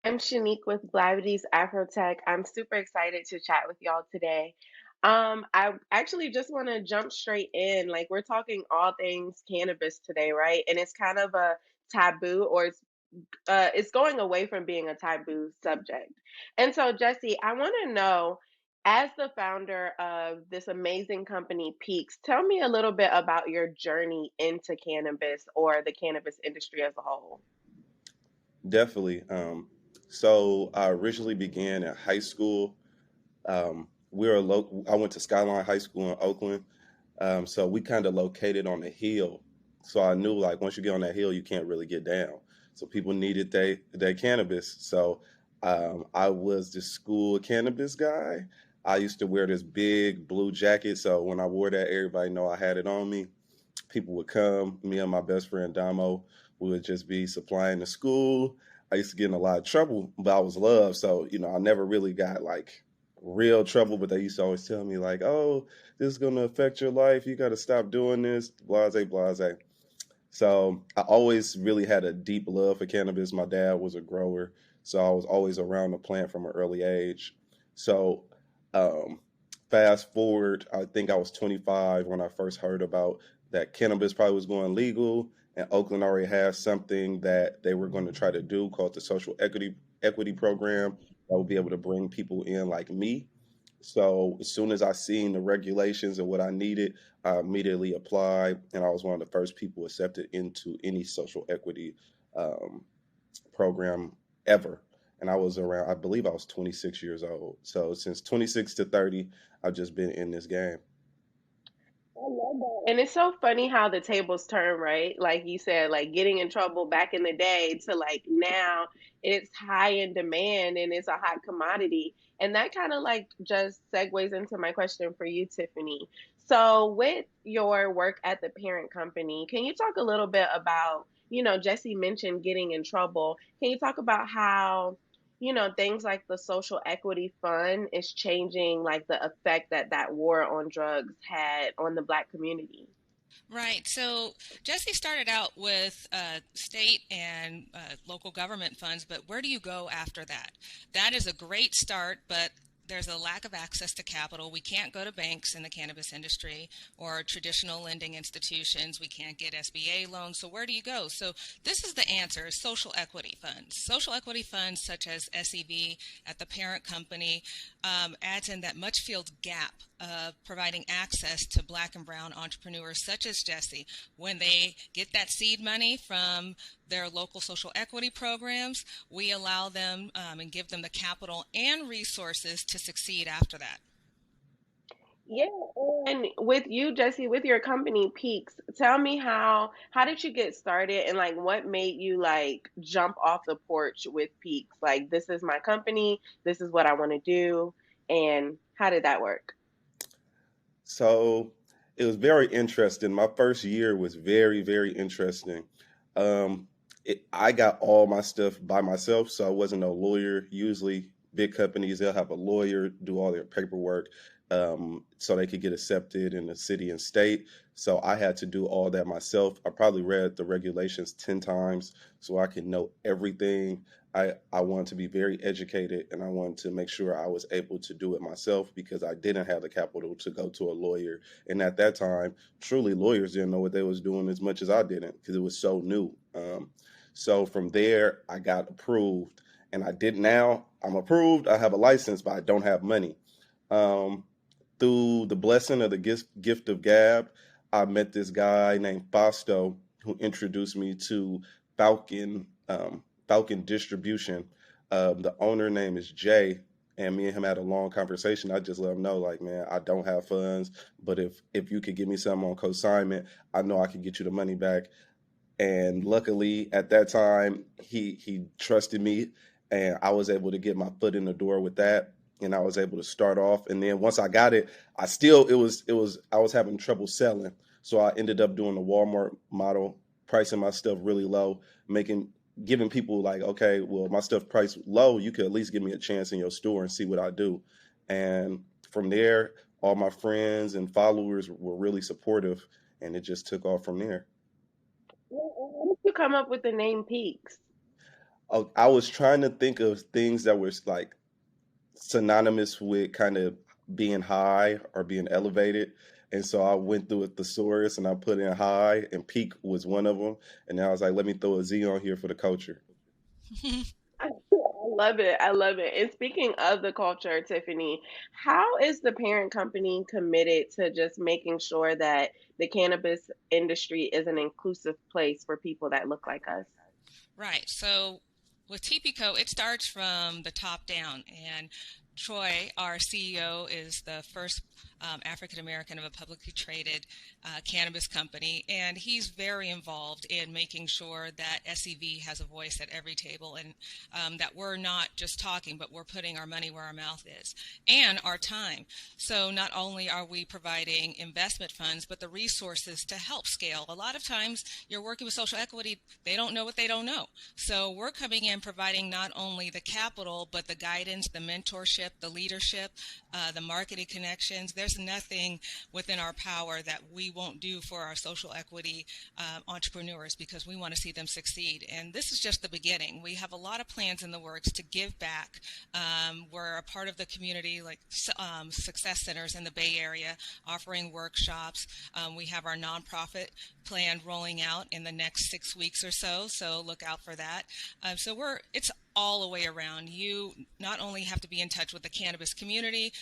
I'm Shanique with Blavity's AfroTech. I'm super excited to chat with y'all today. I actually just want to jump straight in. Like, we're talking all things cannabis today, right? And it's kind of a taboo, or it's going away from being a taboo subject. And so, Jesse, I want to know, as the founder of this amazing company, Peakz, tell me a little bit about your journey into cannabis or the cannabis industry as a whole. Definitely. So I originally began at high school. I went to Skyline High School in Oakland. So we kind of located on a hill. So I knew like once you get on that hill, you can't really get down. So people needed their cannabis. So I was the school cannabis guy. I used to wear this big blue jacket. So when I wore that, everybody know I had it on me. People would come. Me and my best friend Damo would just be supplying the school. I used to get in a lot of trouble, but I was loved. So, I never really got like real trouble, but they used to always tell me, like, oh, this is going to affect your life. You got to stop doing this, blase, blase. So I always really had a deep love for cannabis. My dad was a grower, so I was always around the plant from an early age. So um, fast forward, I think I was 25 when I first heard about that cannabis probably was going legal, and Oakland already has something that they were going to try to do called the social equity program that would be able to bring people in like me. So as soon as I seen the regulations and what I needed, I immediately applied, and I was one of the first people accepted into any social equity um, program ever. And I was around, I believe I was 26 years old. So since 26 to 30, I've just been in this game. I love that. And it's so funny how the tables turn, right? Like you said, like getting in trouble back in the day to like now it's high in demand and it's a hot commodity. And that kind of like just segues into my question for you, Tiffany. So, with your work at the parent company, can you talk a little bit about, Jesse mentioned getting in trouble. Can you talk about how things like the social equity fund is changing like the effect that that war on drugs had on the black community? Right. So Jesse started out with state and local government funds, but where do you go after that? That is a great start, but there's a lack of access to capital. We can't go to banks in the cannabis industry or traditional lending institutions. We can't get SBA loans. So where do you go? So this is the answer: social equity funds. Social equity funds such as SEV at the parent company adds in that much filled gap of providing access to black and brown entrepreneurs such as Jesse when they get that seed money from their local social equity programs. We allow them and give them the capital and resources to succeed after that. Yeah, and with you, Jesse, with your company Peaks, tell me how did you get started and like what made you like jump off the porch with Peaks? Like this is my company, this is what I want to do, and how did that work? So it was very interesting. My first year was very, very interesting. Um, I got all my stuff by myself, so I wasn't a lawyer. Usually, big companies they'll have a lawyer do all their paperwork, so they could get accepted in the city and state. So I had to do all that myself. I probably read the regulations 10 times so I could know everything. I wanted to be very educated, and I wanted to make sure I was able to do it myself because I didn't have the capital to go to a lawyer. And at that time, truly, lawyers didn't know what they was doing as much as I didn't because it was so new. So from there, I got approved, and I did. Now I'm approved. I have a license, but I don't have money. Um, Through the blessing of the gift of gab, I met this guy named Fausto who introduced me to Falcon Falcon Distribution. The owner name is Jay, and me and him had a long conversation. I just let him know, like, man, I don't have funds, but if you could give me something on consignment, I know I could get you the money back. And luckily, at that time, he trusted me, and I was able to get my foot in the door with that. And I was able to start off. And then once I got it, I was having trouble selling. So I ended up doing the Walmart model, pricing my stuff really low, making giving people like, okay, well, my stuff priced low, you could at least give me a chance in your store and see what I do. And from there, all my friends and followers were really supportive, and it just took off from there. How did you come up with the name Peaks? Oh, I was trying to think of things that were like synonymous with kind of being high or being elevated. And so I went through a thesaurus and I put in high, and peak was one of them. And then I was like, let me throw a Z on here for the culture. I love it. I love it. And speaking of the culture, Tiffany, how is the parent company committed to just making sure that the cannabis industry is an inclusive place for people that look like us? Right. So with TPCO, it starts from the top down. And Troy, our CEO, is the first African American of a publicly traded cannabis company, and he's very involved in making sure that SEV has a voice at every table, and that we're not just talking, but we're putting our money where our mouth is and our time. So not only are we providing investment funds, but the resources to help scale. A lot of times you're working with social equity, they don't know what they don't know. So we're coming in providing not only the capital, but the guidance, the mentorship, the leadership, the marketing connections. There's nothing within our power that we won't do for our social equity entrepreneurs, because we want to see them succeed. And this is just the beginning. We have a lot of plans in the works to give back. We're a part of the community, like success centers in the Bay Area, offering workshops. We have our nonprofit plan rolling out in the next 6 weeks or so. So look out for that. It's all the way around. You not only have to be in touch with the cannabis community,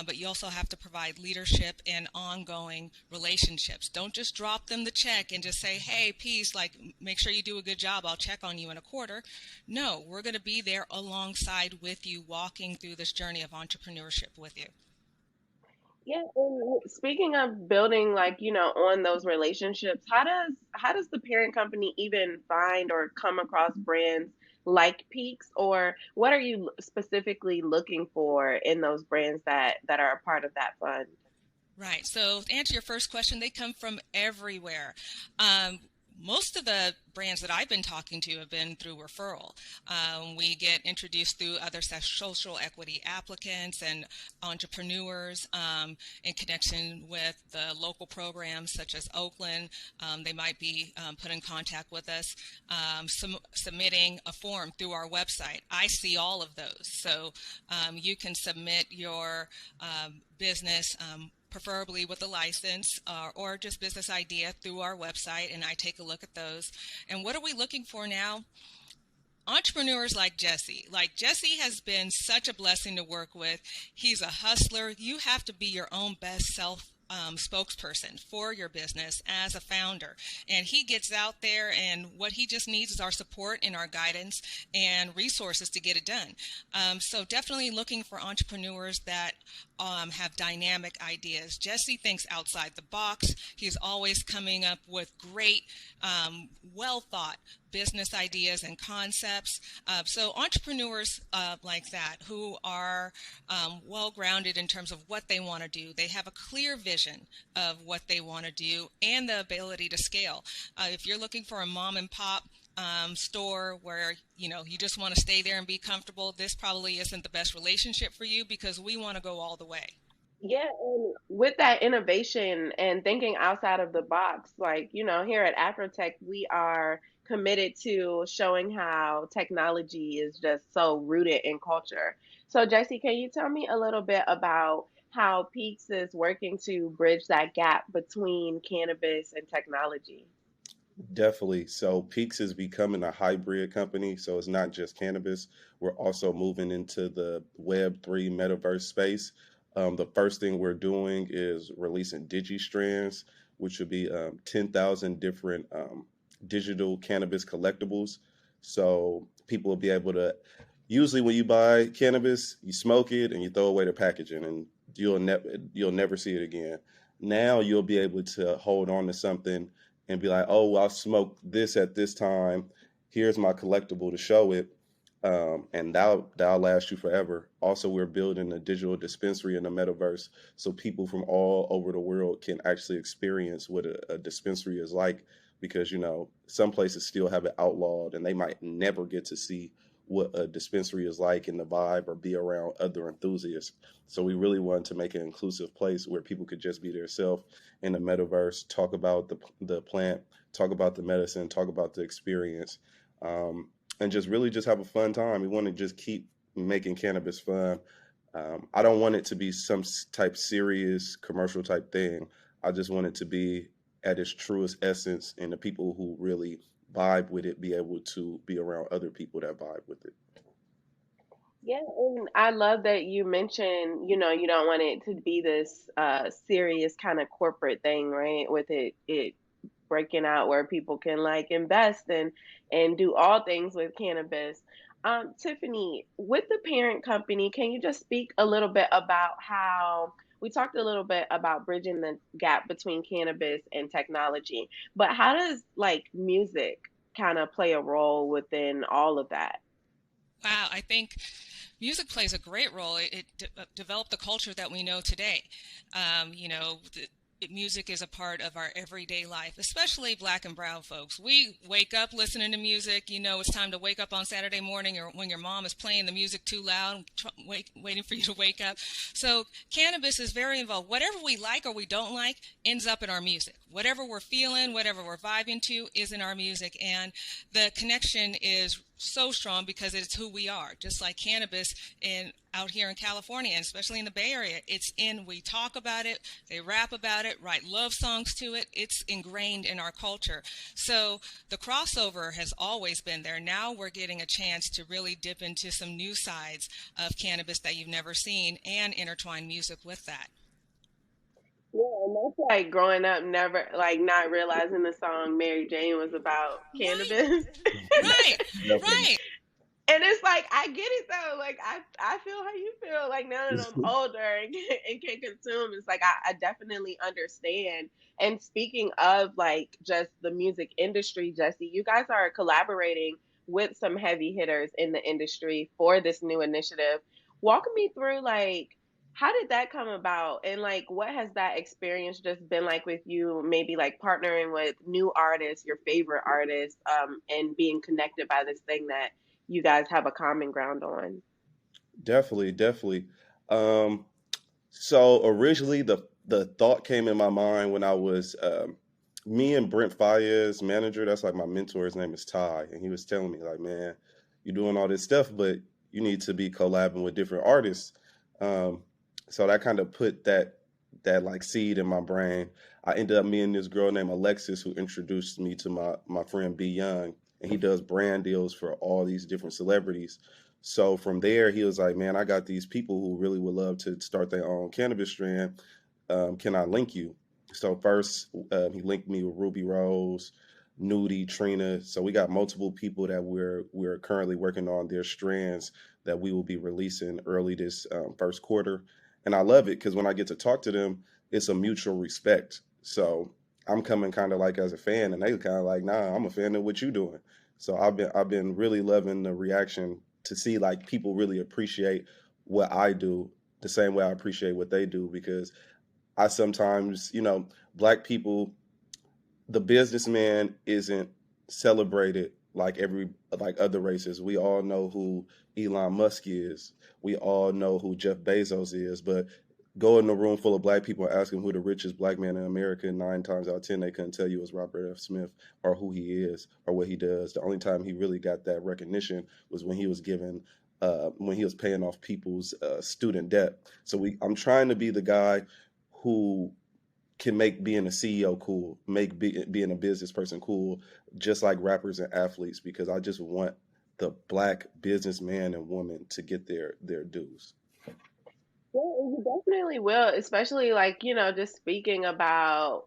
but you also have to provide leadership and ongoing relationships. Don't just drop them the check and just say, hey, peace, like, make sure you do a good job. I'll check on you in a quarter. No, we're going to be there alongside with you, walking through this journey of entrepreneurship with you. Yeah, and speaking of building like, on those relationships, how does the parent company even find or come across brands like Peaks, or what are you specifically looking for in those brands that are a part of that fund? Right. So to answer your first question, they come from everywhere. Um, Most of the brands that I've been talking to have been through referral. We get introduced through other social equity applicants and entrepreneurs in connection with the local programs such as Oakland. They might be put in contact with us, submitting a form through our website. I see all of those. So you can submit your business. Preferably with a license or just business idea through our website, and I take a look at those. And what are we looking for now? Entrepreneurs like Jesse. Like, Jesse has been such a blessing to work with. He's a hustler. You have to be your own best self spokesperson for your business as a founder. And he gets out there, and what he just needs is our support and our guidance and resources to get it done. So definitely looking for entrepreneurs that have dynamic ideas. Jesse thinks outside the box. He's always coming up with great, well thought business ideas and concepts. So entrepreneurs like that, who are well grounded in terms of what they want to do. They have a clear vision of what they want to do and the ability to scale. If you're looking for a mom and pop store where you just want to stay there and be comfortable, this probably isn't the best relationship for you, because we want to go all the way. Yeah, and with that innovation and thinking outside of the box, like, here at AfroTech, we are committed to showing how technology is just so rooted in culture. So, Jesse, can you tell me a little bit about how Peaks is working to bridge that gap between cannabis and technology? Definitely. So Peaks is becoming a hybrid company. So it's not just cannabis. We're also moving into the Web3 metaverse space. The first thing we're doing is releasing DigiStrands, which would be 10,000 different digital cannabis collectibles. So people will be able to, usually when you buy cannabis, you smoke it and you throw away the packaging, and you'll never see it again. Now you'll be able to hold on to something and be like, oh, well, I smoked this at this time. Here's my collectible to show it, and that'll last you forever. Also, we're building a digital dispensary in the metaverse, so people from all over the world can actually experience what a dispensary is like. Because some places still have it outlawed, and they might never get to see what a dispensary is like in the vibe or be around other enthusiasts. So we really wanted to make an inclusive place where people could just be themselves in the metaverse, talk about the plant, talk about the medicine, talk about the experience. and just really just have a fun time. We want to just keep making cannabis fun. I don't want it to be some type serious commercial type thing. I just want it to be at its truest essence, and the people who really vibe with it be able to be around other people that vibe with it. Yeah, and I love that you mentioned, you don't want it to be this serious kind of corporate thing, right? With it breaking out where people can like invest and do all things with cannabis. Tiffany, with the parent company, can you just speak a little bit about how we talked a little bit about bridging the gap between cannabis and technology, but how does like music kind of play a role within all of that? Wow, I think music plays a great role. Developed the culture that we know today. Music is a part of our everyday life, especially black and brown folks. We wake up listening to music. You know, it's time to wake up on Saturday morning, or when your mom is playing the music too loud, waiting for you to wake up. So cannabis is very involved. Whatever we like or we don't like ends up in our music. Whatever we're feeling, whatever we're vibing to is in our music. And the connection is so strong because it's who we are. Just like cannabis out here in California, and especially in the Bay Area, we talk about it, they rap about it, write love songs to it. It's ingrained in our culture. So the crossover has always been there. Now we're getting a chance to really dip into some new sides of cannabis that you've never seen and intertwine music with that. Yeah, and that's like growing up, never like not realizing the song Mary Jane was about Right, cannabis. right, Definitely. right. And it's like I get it though. Like I feel how you feel. Like now that I'm older and can consume, it's like I definitely understand. And speaking of like just the music industry, Jesse, you guys are collaborating with some heavy hitters in the industry for this new initiative. Walk me through like how did that come about, and like what has that experience just been like with you? Maybe like partnering with new artists, your favorite artists, and being connected by this thing that you guys have a common ground on. Definitely, definitely. Um, so originally, the thought came in my mind when I was me and Brent Fayez, manager. That's like my mentor. His name is Ty, and he was telling me like, man, you're doing all this stuff, but you need to be collabing with different artists. Um, so that kind of put that like seed in my brain. I ended up meeting this girl named Alexis who introduced me to my friend B Young, and he does brand deals for all these different celebrities. So from there, he was like, "Man, I got these people who really would love to start their own cannabis strand. Can I link you?" So first, he linked me with Ruby Rose, Nudie, Trina. So we got multiple people that we're currently working on their strands that we will be releasing early this first quarter. And I love it because when I get to talk to them, it's a mutual respect. So I'm coming kind of like as a fan, and they kind of like, "Nah, I'm a fan of what you doing." So I've been really loving the reaction to see like people really appreciate what I do the same way I appreciate what they do, because I sometimes, black people, the businessman isn't celebrated like other races. We all know who Elon Musk is. We all know who Jeff Bezos is, but go in a room full of black people and ask them who the richest black man in America, 9 times out of 10 they couldn't tell you is Robert F. Smith or who he is or what he does. The only time he really got that recognition was when he was paying off people's student debt. So I'm trying to be the guy who can make being a CEO cool, make being a business person cool, just like rappers and athletes, because I just want the black businessman and woman to get their dues. Well, you definitely will, especially like, just speaking about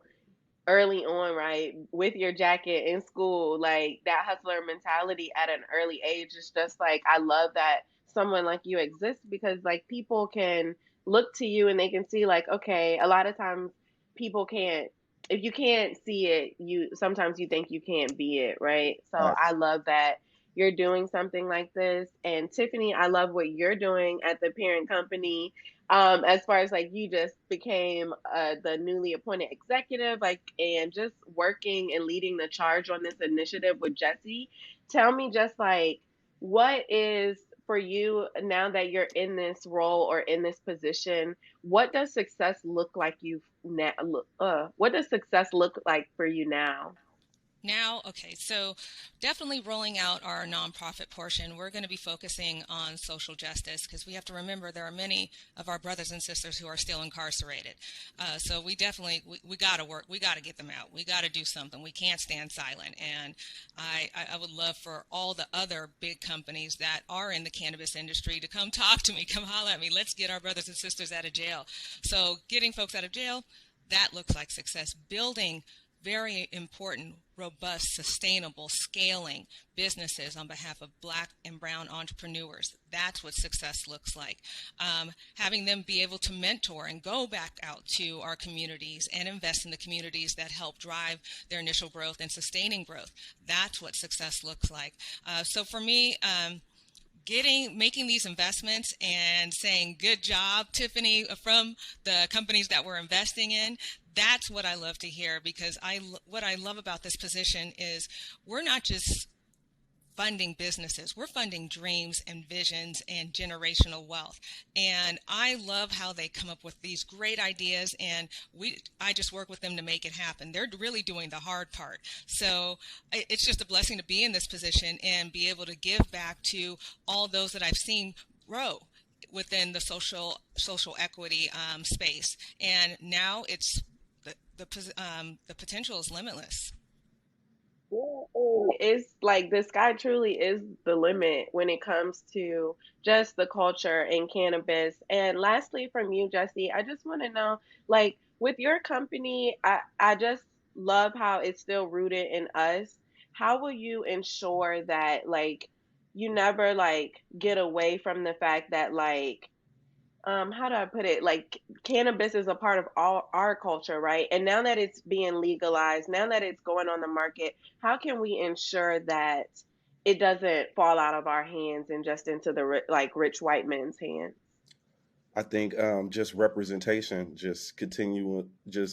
early on, right? With your jacket in school, like that hustler mentality at an early age is just like, I love that someone like you exists because like people can look to you and they can see like, okay, a lot of times people can't, if you can't see it, you sometimes you think you can't be it, right? So I Facts. love that you're doing something like this. And Tiffany, I love what you're doing at the parent company, as far as like you just became the newly appointed executive, like, and just working and leading the charge on this initiative with Jesse. Tell me just like what is for you now that you're in this role or in this position, what does success look like you now? What does success look like for you now? Now, okay, so definitely rolling out our nonprofit portion, we're going to be focusing on social justice because we have to remember there are many of our brothers and sisters who are still incarcerated. So we definitely we got to work, we got to get them out, we got to do something. We can't stand silent. And I would love for all the other big companies that are in the cannabis industry to come talk to me, come holler at me. Let's get our brothers and sisters out of jail. So getting folks out of jail, that looks like success. Building very important, robust, sustainable, scaling businesses on behalf of Black and brown entrepreneurs. That's what success looks like. Having them be able to mentor and go back out to our communities and invest in the communities that help drive their initial growth and sustaining growth. That's what success looks like. So for me, making these investments and saying good job, Tiffany, from the companies that we're investing in, that's what I love to hear, because what I love about this position is we're not just funding businesses, we're funding dreams and visions and generational wealth. And I love how they come up with these great ideas, and I just work with them to make it happen. They're really doing the hard part. So it's just a blessing to be in this position and be able to give back to all those that I've seen grow within the social equity space. And now the potential is limitless. It's like the sky truly is the limit when it comes to just the culture and cannabis. And lastly, from you, Jesse, I just want to know, like, with your company, I just love how it's still rooted in us. How will you ensure that, like, you never like get away from the fact that, like, how do I put it? Like, cannabis is a part of all our culture, right? And now that it's being legalized, now that it's going on the market, how can we ensure that it doesn't fall out of our hands and just into the like rich white men's hands? I think just representation, just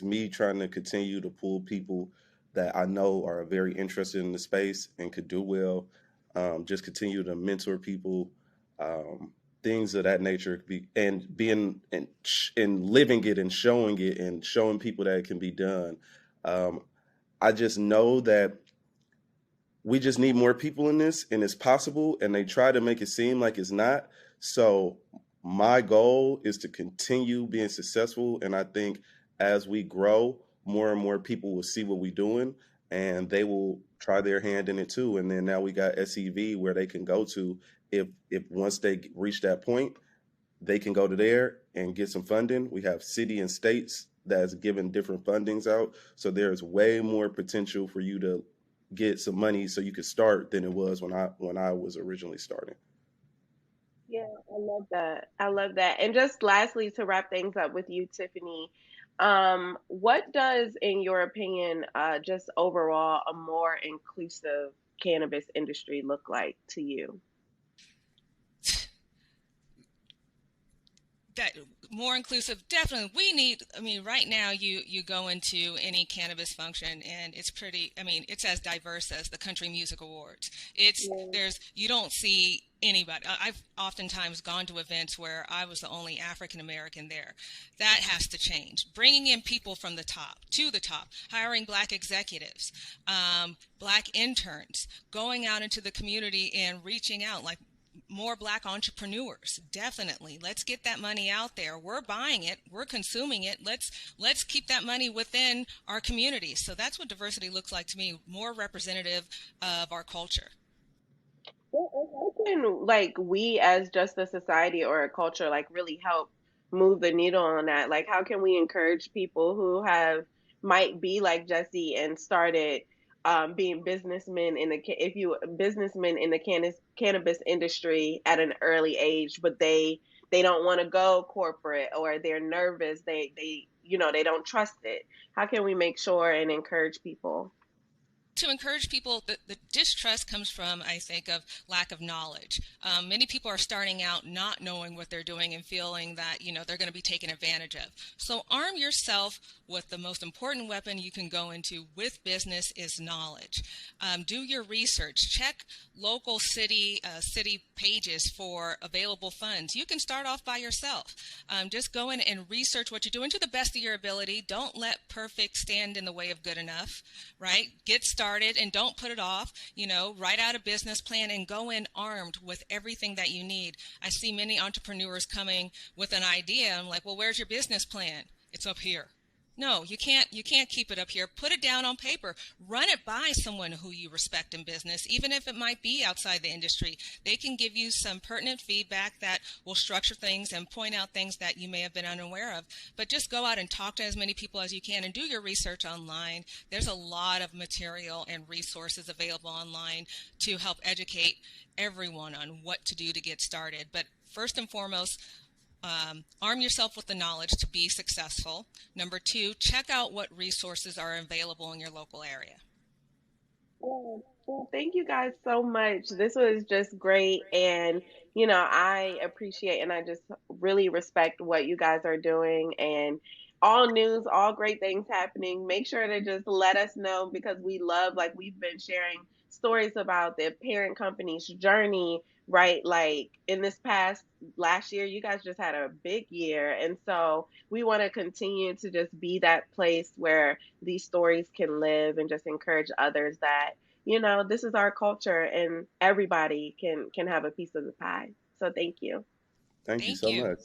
me trying to continue to pull people that I know are very interested in the space and could do well. Just continue to mentor people, um, things of that nature, and being and living it and showing people that it can be done. Um, I just know that we just need more people in this and it's possible, and they try to make it seem like it's not. So my goal is to continue being successful, and I think as we grow, more and more people will see what we're doing and they will try their hand in it too. And then now we got SEV where they can go to, if once they reach that point, they can go to there and get some funding. We have city and states that's giving different fundings out, so there's way more potential for you to get some money so you could start than it was when I was originally starting. Yeah, I love that. I love that. And just lastly, to wrap things up with you, Tiffany, what does, in your opinion, just overall a more inclusive cannabis industry look like to you? That more inclusive, definitely. We need, I mean, right now you go into any cannabis function and it's pretty, I mean, it's as diverse as the country music awards. It's Yeah. there's you don't see anybody. I've oftentimes gone to events where I was the only African American there. That has to change. Bringing in people from the top to the top, hiring Black executives, Black interns, going out into the community and reaching out, like more Black entrepreneurs. Definitely, let's get that money out there. We're buying it, we're consuming it. Let's keep that money within our communities. So that's what diversity looks like to me, more representative of our culture. Well, how can like we as just a society or a culture like really help move the needle on that? Like, how can we encourage people who have might be like Jesse and started being businessmen in the if you businessmen in the cannabis industry at an early age, but they don't want to go corporate or they're nervous. They they don't trust it. How can we make sure and encourage people? To encourage people, the distrust comes from, I think, of lack of knowledge. Many people are starting out not knowing what they're doing and feeling that, they're going to be taken advantage of. So arm yourself with the most important weapon you can go into with business is knowledge. Do your research. Check local city pages for available funds. You can start off by yourself. Just go in and research what you're doing to the best of your ability. Don't let perfect stand in the way of good enough, right? Get started. started and don't put it off. Write out a business plan and go in armed with everything that you need. I see many entrepreneurs coming with an idea. I'm like, well, where's your business plan? It's up here. No, you can't keep it up here. Put it down on paper. Run it by someone who you respect in business, even if it might be outside the industry. They can give you some pertinent feedback that will structure things and point out things that you may have been unaware of. But just go out and talk to as many people as you can and do your research online. There's a lot of material and resources available online to help educate everyone on what to do to get started. But first and foremost, arm yourself with the knowledge to be successful. Number two, check out what resources are available in your local area. Well, thank you guys so much. This was just great. And, I appreciate and I just really respect what you guys are doing, and all news, all great things happening. Make sure to just let us know, because we love, like, we've been sharing stories about the parent company's journey, right? Like, in this past last year, you guys just had a big year. And so we want to continue to just be that place where these stories can live, and just encourage others that this is our culture, and everybody can have a piece of the pie. So thank you. Thank you Thank so you. much.